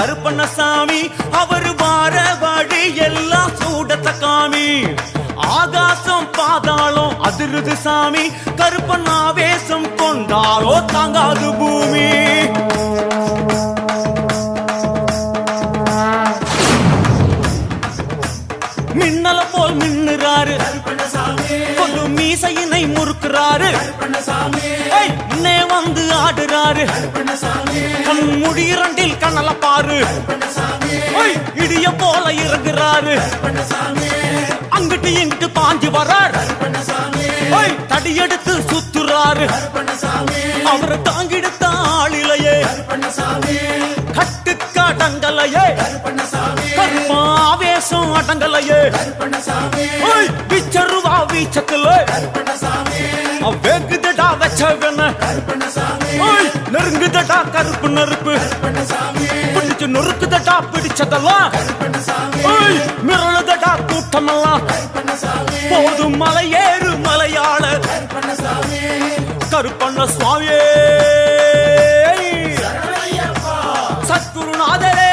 கருப்பண்ணசாமி அவர் வார வழி எல்லாம் சூடத்த காமி ஆகாசம் பாதாளம் அதிருது சாமி கருப்பன் ஆவேசம் கொண்டாரோ தாங்காது பூமி மின்னல போல் மின்னுறாரு கொண்டு மீசையினை முறுக்குறாரு இன்னே வந்து ஆடுறாரு கண் முடிரண்டில் கண்ணல பாரு இடிய போல இறங்குறாரு அங்கிட்டு இங்கிட்டு பாஞ்சு வர்றார் தடியெடுத்து சுத்துறாரு அவரை தாங்கிடுத்த ஆளிலையே கட்டுக்க அடங்கலையே கர்மாவேசம் அடங்கலையே வீச்சருவா வீச்சத்துல வெகுதடா வச்சவன நெருங்குதடா கருப்பு நெருப்பு பிடிச்சு நொறுக்குதடா பிடிச்சதெல்லாம் மிரளுதடா கூட்டமெல்லாம் போதும் மலை ஏறு மலையாள கருப்பண்ண சுவாமியே சத்குருநாதரே